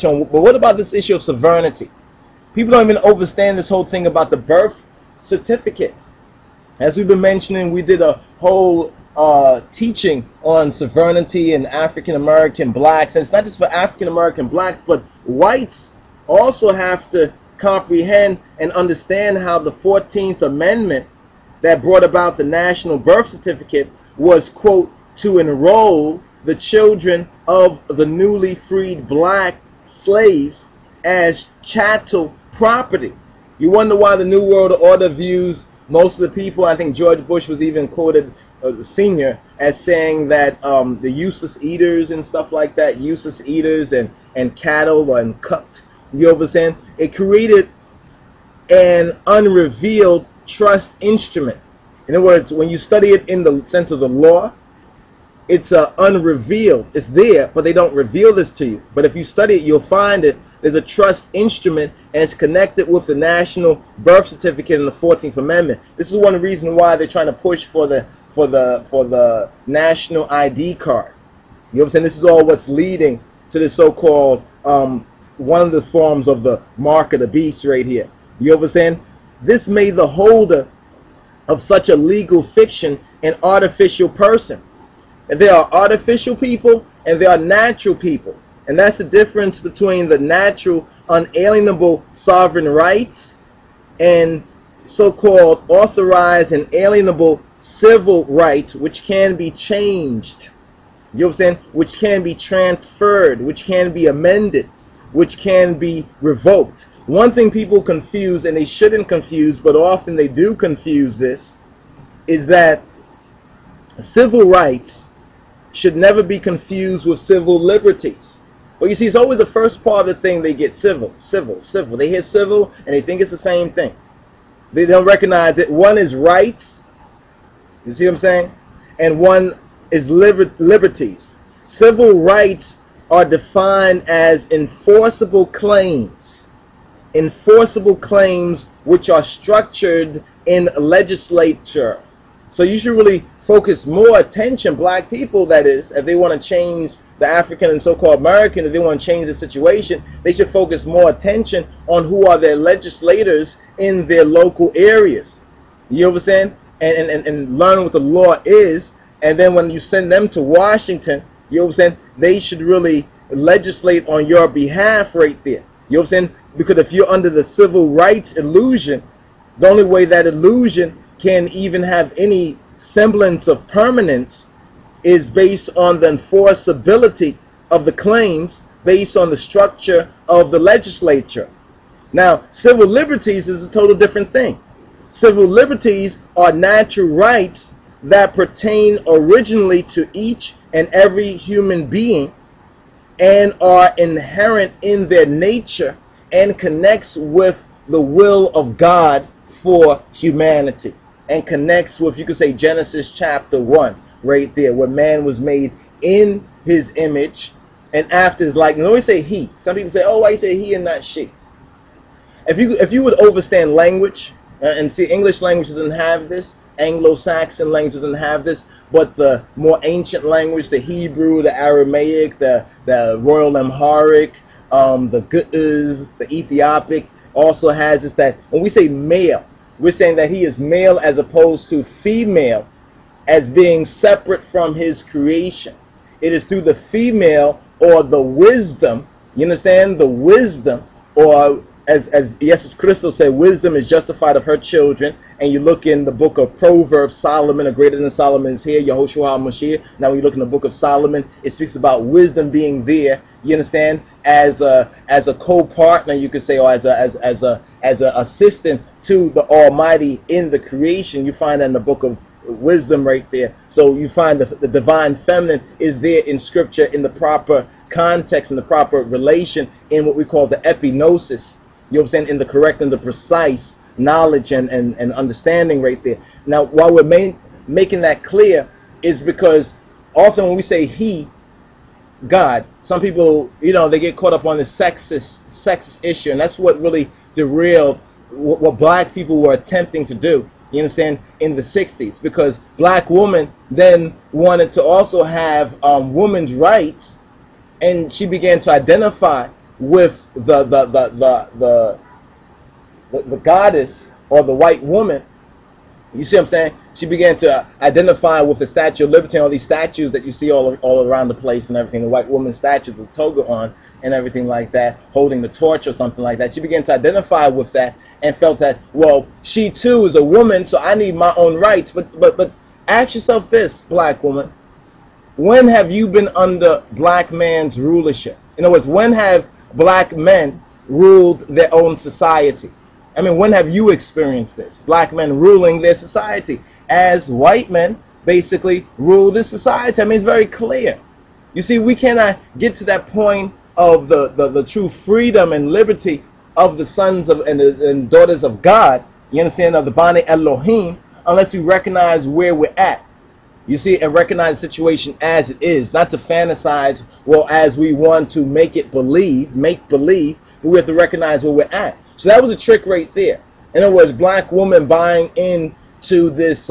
on. But what about this issue of sovereignty? People don't even understand this whole thing about the birth certificate. As we've been mentioning, we did a whole teaching on sovereignty and African American blacks. And it's not just for African American blacks, but whites also have to comprehend and understand how the 14th Amendment that brought about the national birth certificate was, quote, to enroll the children of the newly freed black slaves as chattel property. You wonder why the New World Order views most of the people, I think George Bush was even quoted, senior, as saying that the useless eaters and stuff like that, useless eaters and cattle and cooked, you understand? It created an unrevealed trust instrument. In other words, when you study it in the sense of the law, it's unrevealed. It's there, but they don't reveal this to you. But if you study it, you'll find it. There's a trust instrument, and it's connected with the national birth certificate in the 14th Amendment. This is one reason why they're trying to push for the national ID card. You know what I'm saying? This is all what's leading to the so-called one of the forms of the mark of the beast right here. You understand? This made the holder of such a legal fiction an artificial person. And there are artificial people and there are natural people. And that's the difference between the natural, unalienable sovereign rights and so-called authorized and alienable civil rights, which can be changed. You understand? Which can be transferred, which can be amended, which can be revoked. One thing people confuse, and they shouldn't confuse, but often they do confuse this, is that civil rights should never be confused with civil liberties. But you see, it's always the first part of the thing they get civil. They hear civil and they think it's the same thing. They don't recognize that one is rights, you see what I'm saying? And one is liberties. Civil rights are defined as enforceable claims. Enforceable claims which are structured in legislature. So you should really focus more attention, black people that is, if they want to change the African and so-called American, if they want to change the situation, they should focus more attention on who are their legislators in their local areas. You understand? And learn what the law is. And then when you send them to Washington, you understand, they should really legislate on your behalf right there. You understand? Because if you're under the civil rights illusion, the only way that illusion can even have any semblance of permanence is based on the enforceability of the claims based on the structure of the legislature. Now, civil liberties is a total different thing. Civil liberties are natural rights that pertain originally to each and every human being and are inherent in their nature and connects with the will of God for humanity, and connects with, you could say, Genesis chapter 1 right there, where man was made in his image and after his likeness. They always say he. Some people say, oh, why you say he and not she? If you would understand language, and see, English language doesn't have this, Anglo-Saxon language doesn't have this, but the more ancient language, the Hebrew, the Aramaic, the Royal Amharic, the Ge'ez, the Ethiopic, also has this, that when we say male, we're saying that he is male as opposed to female, as being separate from his creation. It is through the female or the wisdom, you understand, the wisdom, or as Jesus Christ said, wisdom is justified of her children. And you look in the book of Proverbs, Solomon, or greater than Solomon is here, Yehoshua HaMashiach. Now when you look in the book of Solomon, it speaks about wisdom being there, you understand, as a co-partner, you could say, or as a assistant to the Almighty in the creation. You find that in the book of wisdom right there. So you find the divine feminine is there in scripture in the proper context, in the proper relation, in what we call the epignosis. You know what I'm saying? In the correct and the precise knowledge and understanding right there. Now, why we're making that clear is because often when we say he, God, some people, you know, they get caught up on the sexist issue, and that's what really derailed what black people were attempting to do, you understand, in the 60s, because black women then wanted to also have women's rights, and she began to identify with the goddess or the white woman, you see what I'm saying? She began to identify with the Statue of Liberty and all these statues that you see all around the place and everything, the white woman statues with toga on and everything like that, holding the torch or something like that. She began to identify with that and felt that, well, she too is a woman, so I need my own rights. But ask yourself this, black woman, when have you been under black man's rulership? In other words, when have black men ruled their own society? I mean, when have you experienced this? Black men ruling their society as white men basically rule this society. I mean, it's very clear. You see, we cannot get to that point of the true freedom and liberty of the sons of and daughters of God, you understand, of the Bani Elohim, unless we recognize where we're at. You see, and recognize the situation as it is, not to fantasize, well, as we want to make it believe, make believe, but we have to recognize where we're at. So that was a trick right there. In other words, black woman buying into this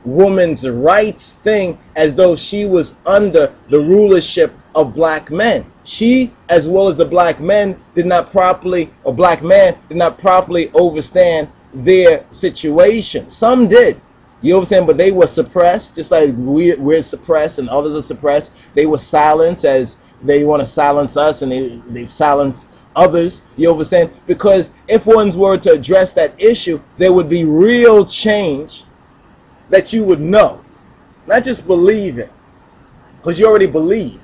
woman's rights thing as though she was under the rulership of black men. She, as well as the black men, did not properly, or black man did not properly understand their situation. Some did. You understand? But they were suppressed, just like we're suppressed and others are suppressed. They were silenced as they want to silence us, and they've silenced others. You understand? Because if ones were to address that issue, there would be real change that you would know, not just believe in, because you already believe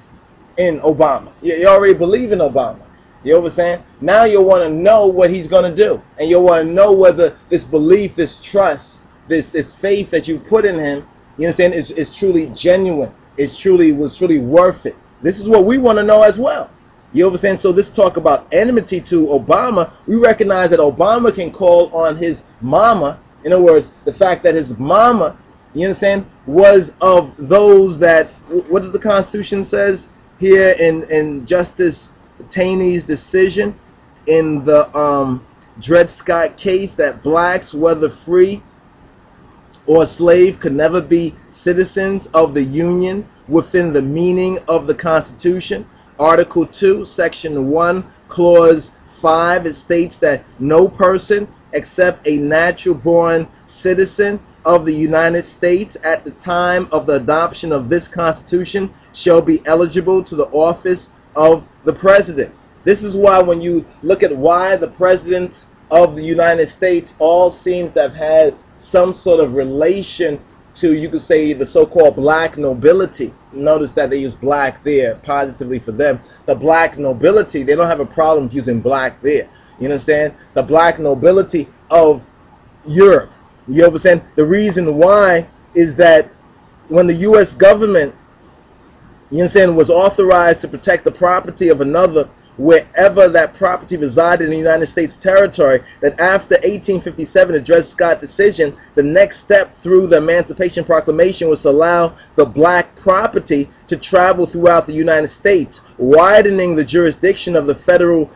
in Obama. You already believe in Obama. You understand? Now you want to know what he's going to do, and you want to know whether this belief, this trust, this faith that you put in him, you understand, is truly genuine. Was truly worth it. This is what we want to know as well. You understand? So this talk about enmity to Obama, we recognize that Obama can call on his mama. In other words, the fact that his mama, you understand, was of those that, what does the Constitution says here in Justice Taney's decision in the Dred Scott case, that blacks, whether free or slave, could never be citizens of the Union within the meaning of the Constitution. Article 2, Section 1, Clause 5, it states that no person except a natural-born citizen of the United States at the time of the adoption of this Constitution shall be eligible to the office of the President. This is why when you look at why the presidents of the United States all seem to have had some sort of relation to, you could say, the so-called black nobility. Notice that they use black there positively for them. The black nobility, they don't have a problem with using black there. You understand? The black nobility of Europe. You understand? The reason why is that when the U.S. government, you understand, was authorized to protect the property of another wherever that property resided in the United States territory, that after 1857, the Dred Scott decision, the next step through the Emancipation Proclamation was to allow the black property to travel throughout the United States, widening the jurisdiction of the federal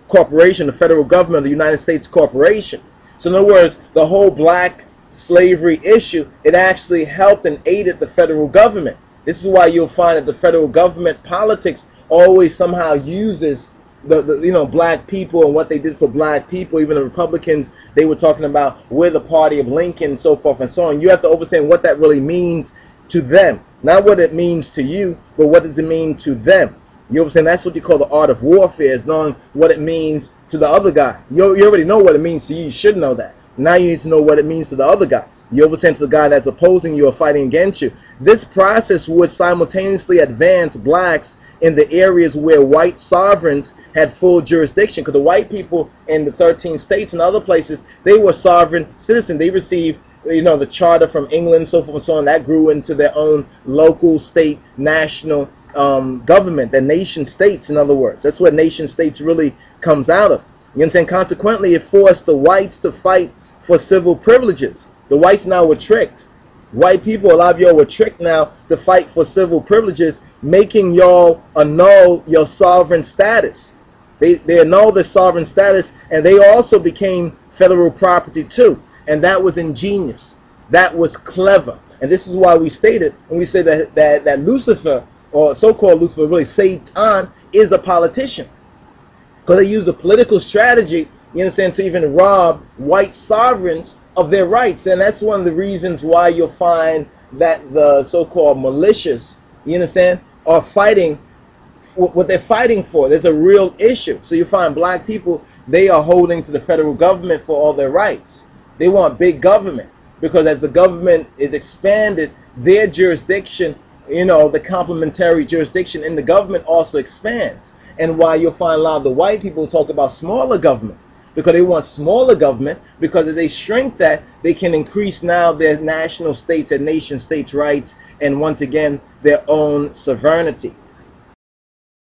corporation, the federal government of the United States Corporation. So in other words, the whole black slavery issue, it actually helped and aided the federal government. This is why you'll find that the federal government politics always somehow uses the black people and what they did for black people. Even the Republicans, they were talking about we're the party of Lincoln and so forth and so on. You have to understand what that really means to them. Not what it means to you, but what does it mean to them. You understand? That's what you call the art of warfare, is knowing what it means to the other guy. You already know what it means to you. You should know that. Now you need to know what it means to the other guy. You understand, to the guy that's opposing you or fighting against you. This process would simultaneously advance blacks in the areas where white sovereigns had full jurisdiction, because the white people in the 13 states and other places, they were sovereign citizens. They received, the charter from England, so forth and so on. That grew into their own local, state, national government, their nation states, in other words. That's what nation states really comes out of. You understand? Consequently, it forced the whites to fight for civil privileges. The whites now were tricked. White people, a lot of y'all were tricked now to fight for civil privileges, making y'all annul your sovereign status. They annulled their sovereign status, and they also became federal property too. And that was ingenious. That was clever. And this is why we stated, when we say that Lucifer, or so-called Lucifer, really Satan, is a politician, because they use a political strategy, you understand, to even rob white sovereigns of their rights. And that's one of the reasons why you'll find that the so-called militias, you understand, are fighting for what they're fighting for. There's a real issue. So you find black people, they are holding to the federal government for all their rights. They want big government, because as the government is expanded, their jurisdiction, you know, the complementary jurisdiction in the government also expands. And why you'll find a lot of the white people talk about smaller government, because they want smaller government, because if they shrink that, they can increase now their national states and nation states' rights, and once again their own sovereignty.